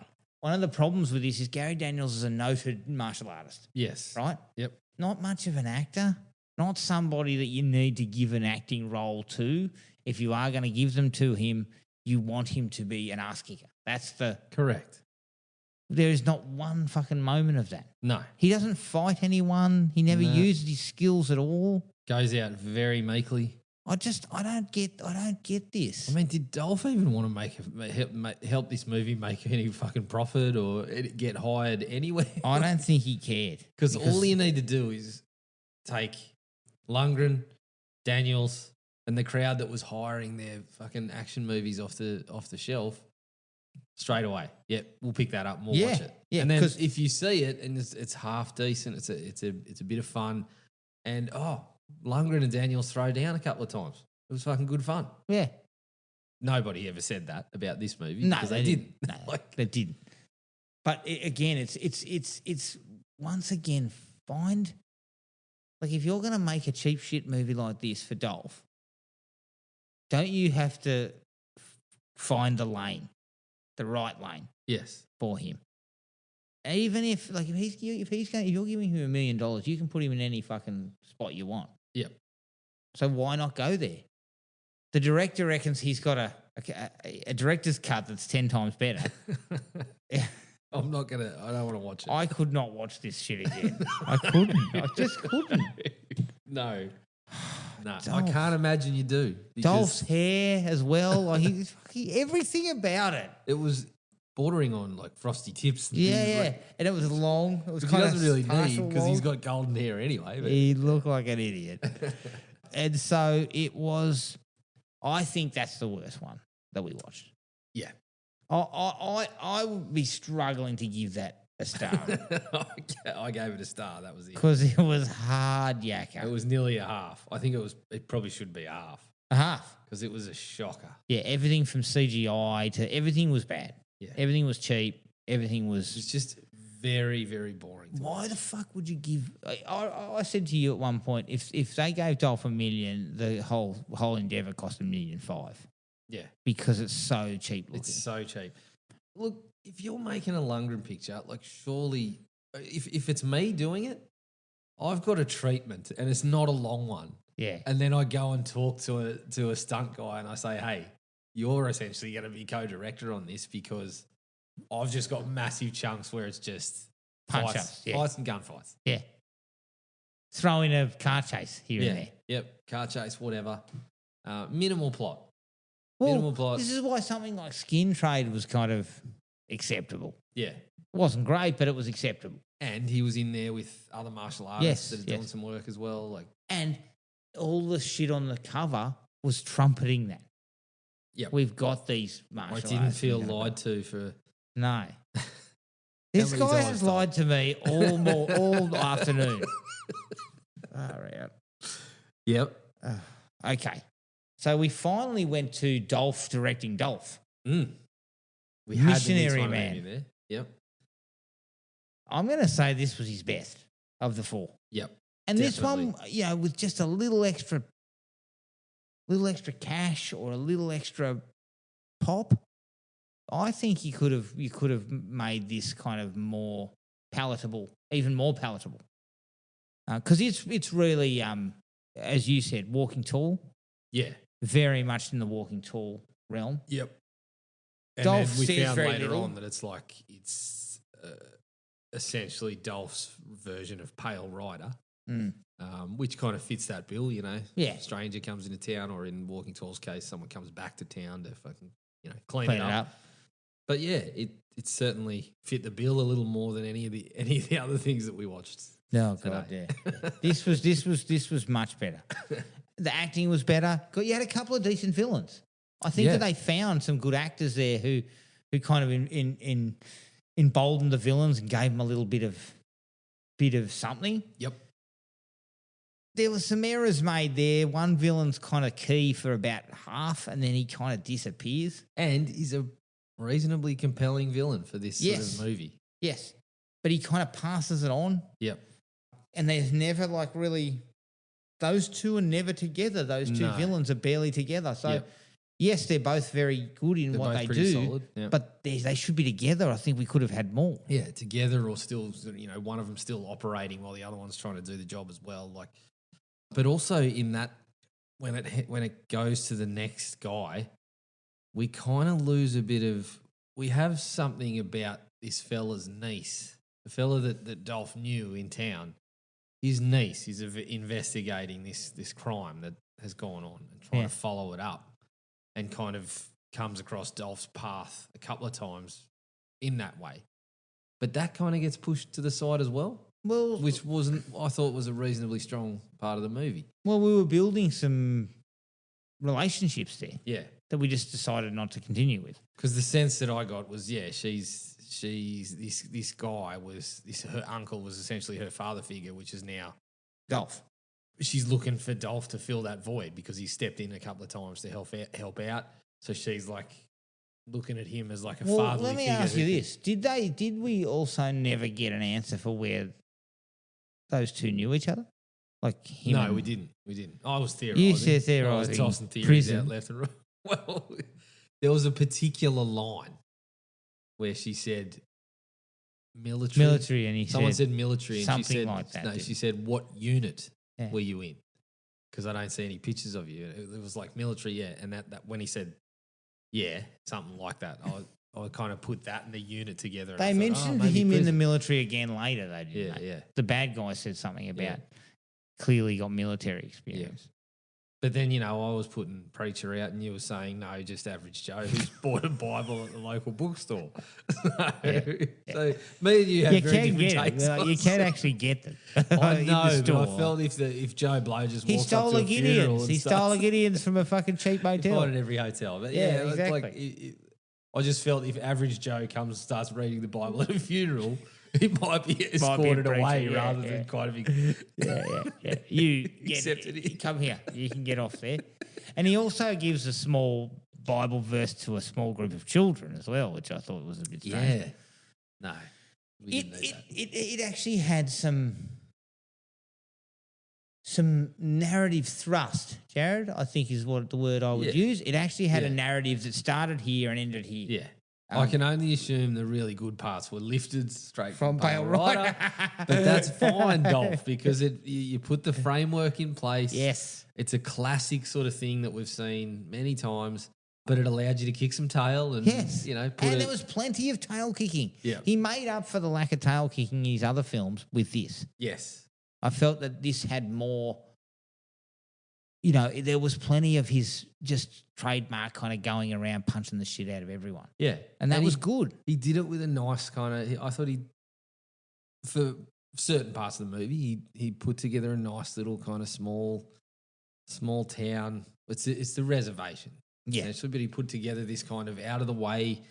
one of the problems with this is Gary Daniels is a noted martial artist, Yes. right? Yep. Not much of an actor, not somebody that you need to give an acting role to. If you are going to give them to him, you want him to be an ass kicker. That's Correct. there is not one fucking moment of that. No. He doesn't fight anyone. He never No. uses his skills at all. Goes out very meekly. I don't get this. I mean, did Dolph even want to help this movie make any fucking profit or get hired anywhere? I don't think he cared. Because all you need to do is take Lundgren, Daniels, and the crowd that was hiring their fucking action movies off the shelf straight away. Yep, we'll pick that up and we'll watch it. Yeah, and then 'cause- if you see it and it's half decent, it's a bit of fun, and Lundgren and Daniels throw down a couple of times. It was fucking good fun. Yeah. Nobody ever said that about this movie No, because they didn't. No, they didn't. But again, it's once again find like if you're going to make a cheap shit movie like this for Dolph, don't you have to find the lane, the right lane Yes. for him? even if you're giving him $1 million, you can put him in any fucking spot you want. Yep. So why not go there? The director reckons he's got a director's cut that's 10 times better. I don't want to watch it. I could not watch this shit again. I couldn't. I just couldn't. No. No. Dolph. I can't imagine you do. Dolph's hair as well. Like everything about it. It was bordering on like frosty tips. And Yeah, things yeah. like, And it was long. It was he kind of doesn't really need because he's long. got golden hair anyway. But. He looked like an idiot. And so it was. I think that's the worst one that we watched. Yeah. I would be struggling to give that a star I gave it a star. That was it. because it was hard yakka. It was nearly a half. I think it probably should be a half. A half. Because it was a shocker. Yeah, everything from CGI to everything was bad. Yeah. Everything was cheap. Everything It's was. just very, very boring. Why the fuck would you give? I said to you at one point, if they gave Dolph $1 million, the whole endeavor cost $1.5 million. Yeah. Because it's so cheap looking. It's so cheap. Look, if you're making a Lundgren picture, like surely, if it's me doing it, I've got a treatment and it's not a long one. Yeah. And then I go and talk to a stunt guy and I say, hey, you're essentially going to be co-director on this because I've just got massive chunks where it's just Punch-ups, yeah. fights and gunfights. Yeah. Throw in a car chase here and there. Yep. Car chase, whatever. Minimal plot. Well, Minimal plot. this is why something like Skin Trade was kind of acceptable. Yeah. It wasn't great, but it was acceptable. And he was in there with other martial artists Yes, that are doing some work as well. Like, And all the shit on the cover was trumpeting that. yep. We've got these martial I artists. didn't feel we're gonna lied to for. No. This many guy times, has Tom? lied to me all afternoon. Far out. Yep. Okay. So we finally went to Dolph directing Dolph. Mm. We had the Missionary next one Man. movie there. Yep. I'm going to say this was his best of the four. Yep. And this one, Definitely. with just a little extra cash or a little extra pop, I think you could have made this kind of more palatable, even more palatable. Because it's really, as you said, Walking Tall, Yeah. very much in the Walking Tall realm. Yep. And Dolph then we says found very later little. on that it's like it's essentially Dolph's version of Pale Rider, which kind of fits that bill, you know. Yeah. Stranger comes into town, or in Walking Tall's case, someone comes back to town to fucking clean Clean it it up. up. But yeah, it certainly fit the bill a little more than any of the other things that we watched. No, God, today. yeah. This was much better. The acting was better. You had a couple of decent villains. I think Yeah. that they found some good actors there who kind of emboldened the villains and gave them a little bit of something. Yep. There were some errors made there. One villain's kind of key for about half, and then he kind of disappears. And he's a reasonably compelling villain for this sort of movie. Yes, but he kind of passes it on. Yep. And there's never really, those two are never together. Those two villains are barely together. So, yes, they're both very good in They're what both they pretty do, solid, yeah. but they should be together. I think we could have had more. Yeah, together or still, one of them still operating while the other one's trying to do the job as well. Like, but also in that, when it goes to the next guy, we kind of lose a bit of. We have something about this fella's niece, the fella that Dolph knew in town. His niece is investigating this crime that has gone on and trying to follow it up, and kind of comes across Dolph's path a couple of times in that way. But that kind of gets pushed to the side as well. Well, Which I thought was a reasonably strong part of the movie. well, we were building some relationships there Yeah. that we just decided not to continue with. Because the sense that I got was, she's this guy was her uncle was essentially her father figure, which is now Dolph. she's looking for Dolph to fill that void because he stepped in a couple of times to help out. So she's like looking at him as like a fatherly let me figure. ask you this: Did we also never get an answer for where those two knew each other? Like him? No, and- we didn't. I was theorizing. You said I was theorising. tossing theories Prison. out left and right. Well, there was a particular line where she said, military. and he Someone said said military, and something she said like that, No, didn't she said, "What unit Yeah. were you in?" Because I don't see any pictures of you. It was like military, yeah. And that when he said, yeah, something like that, I kind of put that and the unit together. And They I thought, mentioned maybe him in the prison. military again later, though, didn't Yeah, they? yeah. The bad guy said something about clearly got military experience. But then, I was putting preacher out and you were saying, no, just average Joe who's bought a Bible at the local bookstore. So me and you have You very can different get takes. it. Like, you can actually get them. I in know, the but I store. felt if Joe Blow just He walks up stole to a a funeral Gideons. and He stole a Gideons from a fucking cheap you motel. find it every hotel. But Yeah, it's exactly. like I just felt if average Joe comes and starts reading the Bible at a funeral, he might be escorted away rather than kind of be Yeah. You accepted it. Come here. You can get off there. And he also gives a small Bible verse to a small group of children as well, which I thought was a bit strange. Yeah. No. We didn't need that. It actually had some narrative thrust, Jared, I think is what the word I would use. It actually had a narrative that started here and ended here. Yeah. I can only assume the really good parts were lifted straight From from Pale Pale Rider. Rider. But that's fine, Dolph, because you put the framework in place. Yes. It's a classic sort of thing that we've seen many times, but it allowed you to kick some tail and, Yes. put there was plenty of tail kicking. Yeah. He made up for the lack of tail kicking in his other films with this. Yes. I felt that this had more, there was plenty of his just trademark kind of going around punching the shit out of everyone. Yeah. And that was good. He did it with a nice kind of, I thought for certain parts of the movie, he put together a nice little kind of small town. It's the reservation. Yeah. Essentially, but he put together this kind of out of the way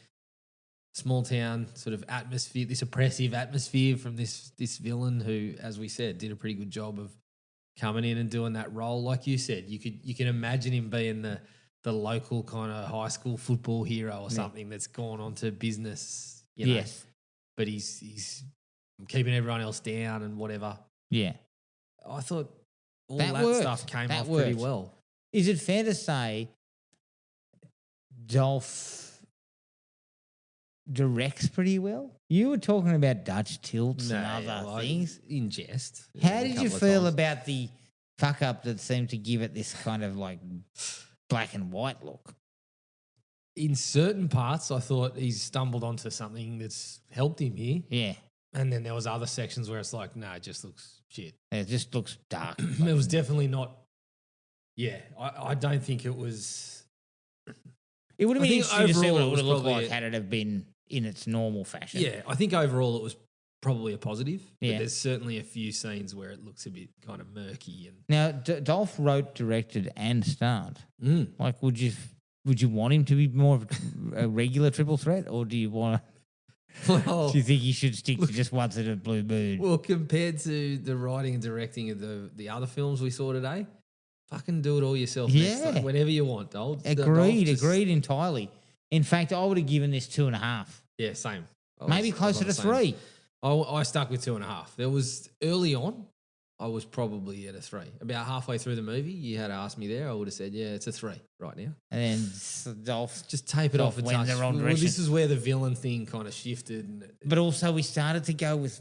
small town sort of atmosphere, this oppressive atmosphere from this villain who, as we said, did a pretty good job of coming in and doing that role. Like you said, you can imagine him being the local kind of high school football hero or something that's gone on to business. Yes. But he's keeping everyone else down and whatever. Yeah. I thought all That that worked. stuff came That off pretty worked. well. Is it fair to say Dolph directs pretty well? You were talking about Dutch tilts and other things. In jest. How a did you couple of feel times. about the fuck up that seemed to give it this kind of like black and white look? In certain parts, I thought he's stumbled onto something that's helped him here. Yeah. And then there was other sections where it's like, no, it just looks shit. It just looks dark. It was definitely not. Yeah, I don't think it was. It would have I been think interesting to see what overall it it would have was looked like probably had it have been in its normal fashion. Yeah, I think overall it was probably a positive. Yeah. But there's certainly a few scenes where it looks a bit kind of murky. And Now, Dolph wrote, directed, and starred. Like, would you want him to be more of a regular triple threat, or do you want? Well, Do you think he should stick to just once in a blue moon? well, compared to the writing and directing of the other films we saw today, fucking do it all yourself next Yeah. time, whenever you want. Dolph. Agreed Just- entirely. In fact, I would have given this 2.5. Yeah, same. Maybe closer to 3. I stuck with 2.5. There was early on, I was probably at a 3. About halfway through the movie, you had asked me there. I would have said, yeah, it's a 3 right now. And then Dolph. Just tape it Dolph off a went touch. the wrong Well, direction. this is where the villain thing kind of shifted. And But also, we started to go with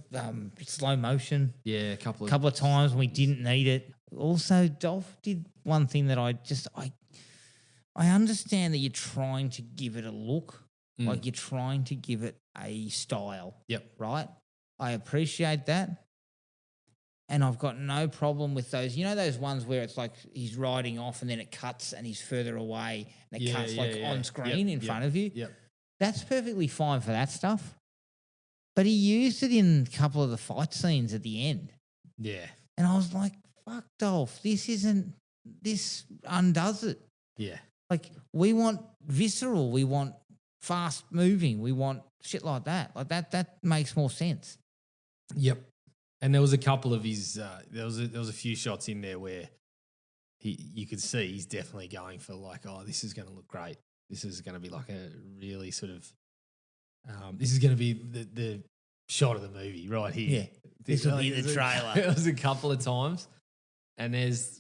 slow motion yeah, a couple of times when we didn't need it. Also, Dolph did one thing that I understand that you're trying to give it a look, like you're trying to give it a style. Yep. Right? I appreciate that. And I've got no problem with those. You know those ones where it's like he's riding off and then it cuts and he's further away and it cuts on screen in front of you? Yep. That's perfectly fine for that stuff. But he used it in a couple of the fight scenes at the end. Yeah. And I was like, fuck, Dolph, this undoes it. Yeah. Like, we want visceral, we want fast moving, we want shit like that. Like, that makes more sense. Yep. And there was a couple of his. There was a few shots in there where you could see he's definitely going for like, oh, this is going to look great. This is going to be like a really sort of. This is going to be the shot of the movie right here. Yeah, this will be the trailer. There was a couple of times, and there's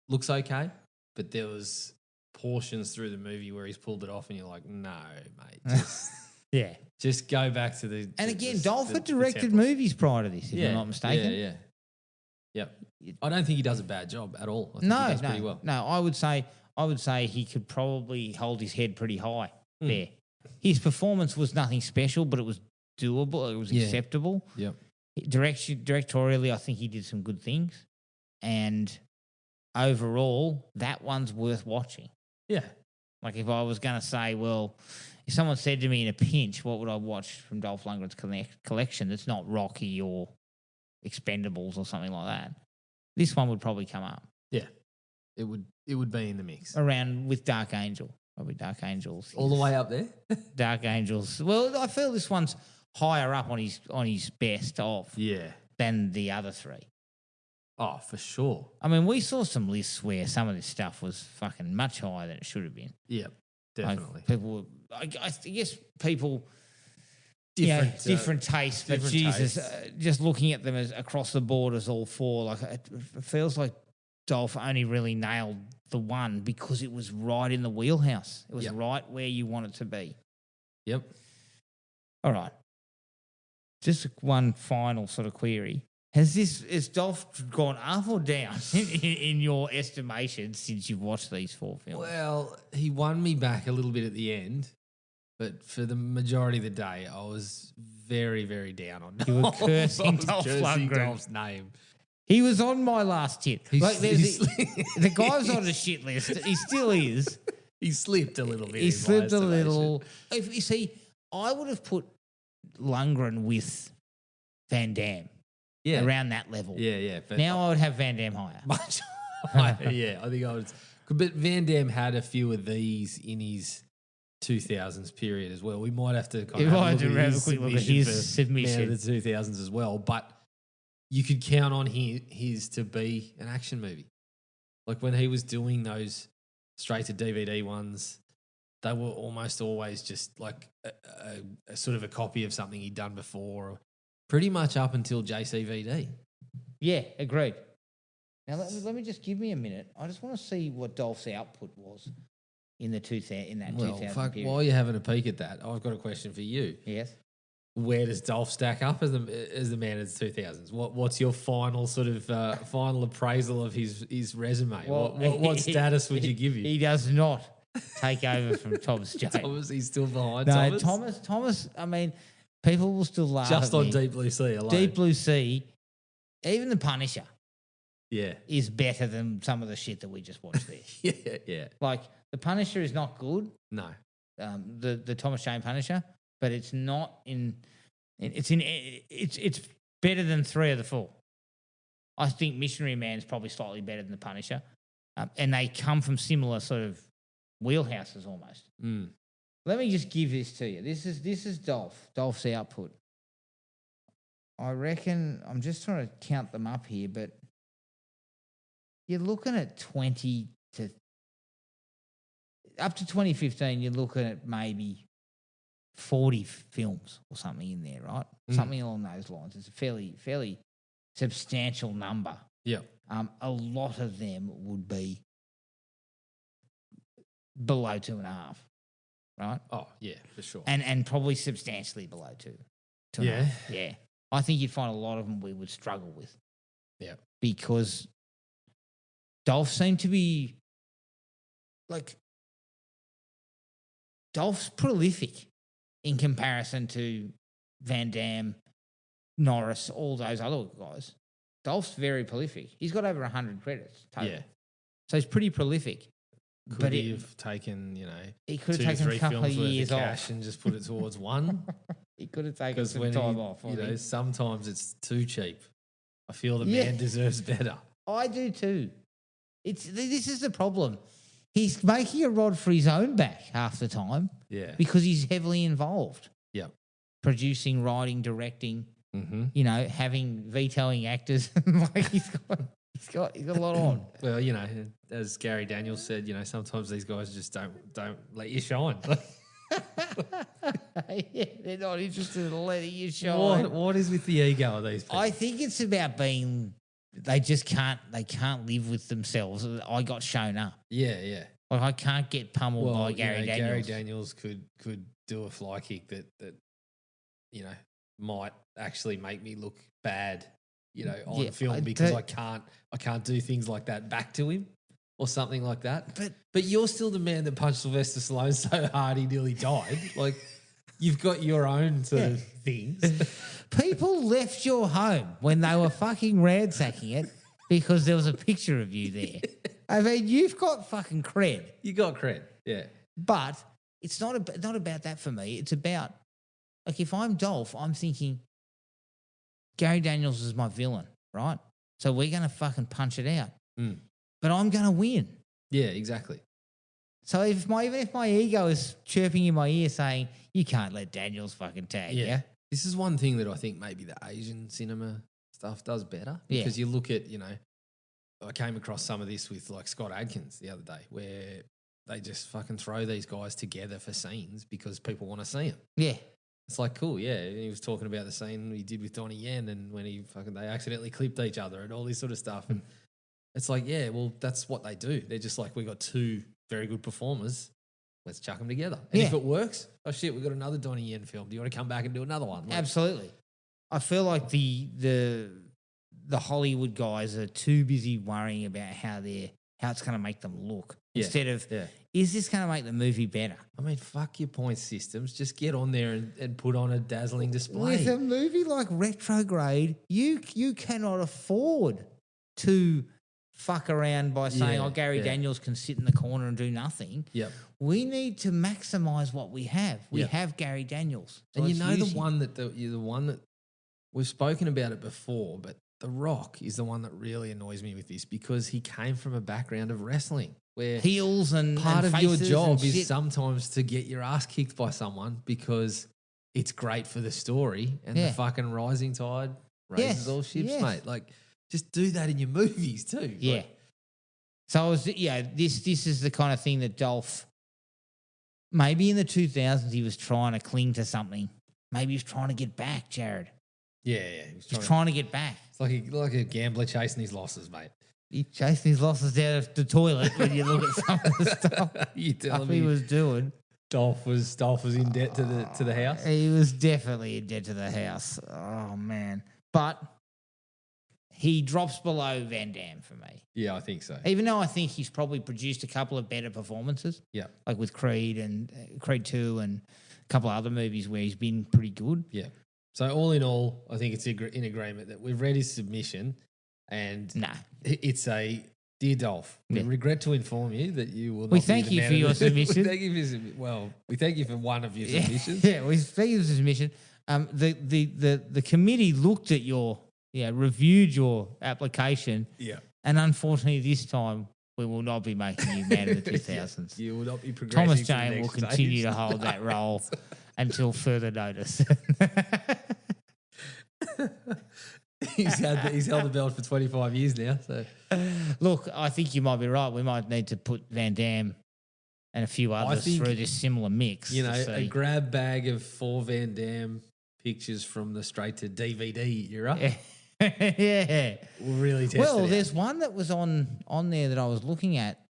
looks okay, but there was portions through the movie where he's pulled it off, and you're like, no, mate, Yeah. Just go back to the. And again, the, Dolph had directed template. movies prior to this, if I'm not mistaken. Yeah. Yep. I don't think he does a bad job at all. I think No, he does pretty well. No, I would say he could probably hold his head pretty high there. His performance was nothing special, but it was doable. It was acceptable. Yep. Directorially, I think he did some good things. And overall, that one's worth watching. Yeah. Like if I was going to say, well, if someone said to me in a pinch, what would I watch from Dolph Lundgren's collection that's not Rocky or Expendables or something like that, this one would probably come up. Yeah. It would be in the mix. Around with Dark Angel. Probably Dark Angels. All the way up there? Dark Angels. Well, I feel this one's higher up on his best of than the other three. Oh, for sure. I mean, we saw some lists where some of this stuff was fucking much higher than it should have been. Yeah, definitely. Like people, I guess people, different tastes. But different Jesus, tastes. Just looking at them as across the board as all four, like it feels like Dolph only really nailed the one because it was right in the wheelhouse. It was right where you want it to be. Yep. All right. Just one final sort of query. Has Dolph gone up or down in your estimation since you've watched these four films? Well, he won me back a little bit at the end, but for the majority of the day, I was very, very down on Dolph. You were cursing Dolph cursing Lundgren. Dolph's name. He was on my last tip. The guy's on the shit list. He still is. He slipped a little bit. He slipped a little. If you see, I would have put Lundgren with Van Damme. Yeah. Around that level. Yeah. But now I would have Van Damme higher. Much higher, yeah. I think I would. But Van Damme had a few of these in his 2000s period as well. We might have to kind of have a quick look at his submission. Man of the 2000s as well. But you could count on his to be an action movie. Like when he was doing those straight to DVD ones, they were almost always just like a sort of a copy of something he'd done before. Pretty much up until JCVD. Yeah, agreed. Now let me just give me a minute. I just want to see what Dolph's output was in the 2000 period. While you're having a peek at that, I've got a question for you. Yes. Where does Dolph stack up as the man of the 2000s? What's your final sort of final appraisal of his resume? Well, what status would you give him? He does not take over from Thomas Jane. Thomas, he's still behind. No, Thomas. I mean. People will still laugh just at on me. Deep Blue Sea alone. Deep Blue Sea, even The Punisher, is better than some of the shit that we just watched there. yeah. Like The Punisher is not good. No, the Thomas Jane Punisher, but it's not in. It's better than 3 of the 4. I think Missionary Man is probably slightly better than The Punisher, and they come from similar sort of wheelhouses almost. Mm. Let me just give this to you. This is Dolph's output. I reckon, I'm just trying to count them up here, but you're looking at 20 to... Up to 2015, you're looking at maybe 40 films or something in there, right? Mm. Something along those lines. It's a fairly substantial number. Yeah. A lot of them would be below 2.5. Right? Oh, yeah, for sure. And probably substantially below 2. Yeah. Yeah. I think you'd find a lot of them we would struggle with. Yeah. Because Dolph seemed to be like Dolph's prolific in comparison to Van Damme, Norris, all those other guys. Dolph's very prolific. He's got over 100 credits total. Yeah. So he's pretty prolific. Could he have taken, he could have taken a couple of years off cash and just put it towards one? He could have taken some time off. Sometimes it's too cheap. I feel the man deserves better. I do too. This is the problem. He's making a rod for his own back half the time. Yeah. Because he's heavily involved. Yeah. Producing, writing, directing. Mm-hmm. Vetoing actors. Like he's got a lot on. Well, as Gary Daniels said, sometimes these guys just don't let you shine. Yeah, they're not interested in letting you shine. What is with the ego of these people? I think it's about being. They just can't live with themselves. I got shown up. Yeah. Like I can't get pummeled by Gary Daniels. Gary Daniels could do a fly kick that you know might actually make me look bad, you know, on film because I can't do things like that back to him or something like that. But you're still the man that punched Sylvester Stallone so hard he nearly died. Like you've got your own sort of things. People left your home when they were fucking ransacking it because there was a picture of you there. I mean, you've got fucking cred. You got cred, yeah. But it's not about that for me. It's about, like, if I'm Dolph, I'm thinking Gary Daniels is my villain, right? So we're going to fucking punch it out. But I'm going to win. Yeah, exactly. So even if my ego is chirping in my ear saying, you can't let Daniels fucking tag, yeah? This is one thing that I think maybe the Asian cinema stuff does better. Because you look at, you know, I came across some of this with like Scott Adkins the other day where they just fucking throw these guys together for scenes because people want to see them. Yeah. It's like, cool, yeah. And he was talking about the scene he did with Donnie Yen and when they accidentally clipped each other and all this sort of stuff. And it's like, yeah, well, that's what they do. They're just like, we got two very good performers. Let's chuck them together. And if it works, oh shit, we've got another Donnie Yen film. Do you want to come back and do another one? Like, absolutely. I feel like the Hollywood guys are too busy worrying about how it's going to make them look instead of is this going to make the movie better? I mean, fuck your point systems. Just get on there and put on a dazzling display. With a movie like Retrograde, you cannot afford to fuck around by saying, Gary Daniels can sit in the corner and do nothing. Yep. We need to maximize what we have. We have Gary Daniels. So and you know the one that we've spoken about it before, but The Rock is the one that really annoys me with this because he came from a background of wrestling where heels and part and of your job is shit. sometimes to get your ass kicked by someone because it's great for the story and the fucking rising tide raises all ships, mate. Like, just do that in your movies too. Yeah. Like, so this is the kind of thing that Dolph, maybe in the 2000s he was trying to cling to something. Maybe he was trying to get back, Jared. Yeah. He's trying to get back. It's like a gambler chasing his losses, mate. He's chasing his losses down the toilet when you look at some of the stuff You telling me he was doing. Dolph was in debt to the house? He was definitely in debt to the house. Oh, man. But he drops below Van Damme for me. Yeah, I think so. Even though I think he's probably produced a couple of better performances. Yeah. Like with Creed and Creed 2 and a couple of other movies where he's been pretty good. Yeah. So all in all, I think it's in agreement that we've read his submission and it's a Dear Dolph, we regret to inform you that you will not we thank you for your submission. We thank you for one of your submissions. Yeah, we thank you for the submission. The committee looked at reviewed your application. Yeah. And unfortunately this time we will not be making you man of the 2000s. You will not be progressing. Thomas Jane will continue to hold that role until further notice. He's held the belt for 25 years now. So, look, I think you might be right. We might need to put Van Damme and a few others through this similar mix. You know, a grab bag of 4 Van Damme pictures from the straight to DVD era. Yeah, we'll really test it Well, out. there's one that was on there that I was looking at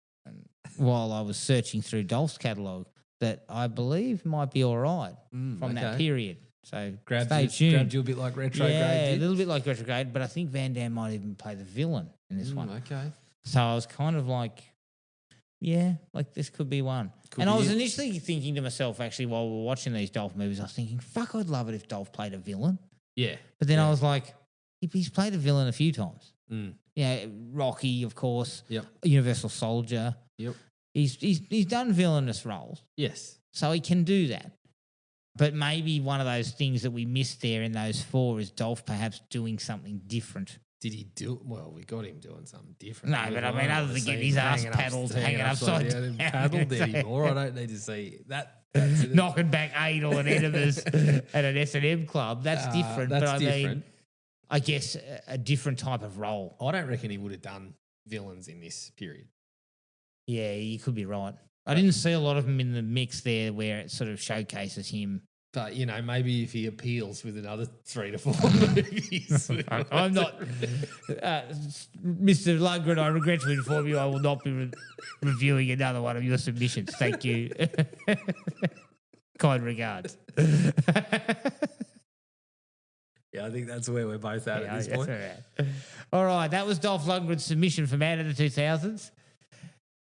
while I was searching through Dolph's catalogue that I believe might be all right from that period. So stay tuned. Grabbed you a bit like Retrograde. Yeah, a little bit like Retrograde, but I think Van Damme might even play the villain in this one. Okay. So I was kind of like, like this could be one. I was initially thinking to myself, actually, while we were watching these Dolph movies, I was thinking, fuck, I'd love it if Dolph played a villain. Yeah. But then I was like, he's played a villain a few times. Mm. Yeah, Rocky, of course. Yep. Universal Soldier. Yep. He's done villainous roles. Yes. So he can do that. But maybe one of those things that we missed there in those 4 is Dolph perhaps doing something different. Did he do? Well, we got him doing something different. No, but I mean, other than getting his ass paddled, hanging upside down. Paddled anymore. I don't need to see that. Knocking back anal and enemas at an S&M club. That's different. That's but I different. mean, I guess a different type of role. I don't reckon he would have done villains in this period. Yeah, you could be right. I didn't see a lot of him in the mix there where it sort of showcases him. But, you know, maybe if he appeals with another 3 to 4 movies. I'm not... Mr. Lundgren, I regret to inform you I will not be reviewing another one of your submissions. Thank you. Kind regards. Yeah, I think that's where we're both at this point. All right, that was Dolph Lundgren's submission from out of the 2000s.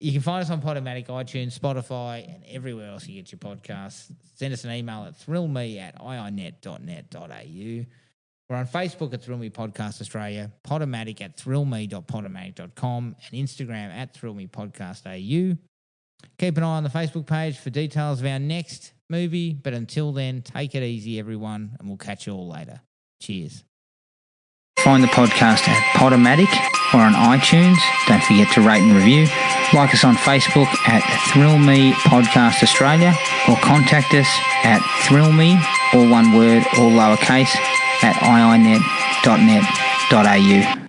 You can find us on Podomatic, iTunes, Spotify, and everywhere else you get your podcasts. Send us an email at thrillme@iinet.net.au. We're on Facebook at Thrill Me Podcast Australia, Podomatic at thrillme.podomatic.com, and Instagram at thrillmepodcast.au. Keep an eye on the Facebook page for details of our next movie. But until then, take it easy, everyone, and we'll catch you all later. Cheers. Find the podcast at Podomatic or on iTunes. Don't forget to rate and review. Like us on Facebook at Thrill Me Podcast Australia or contact us at thrillme, all one word, all lowercase, at iinet.net.au.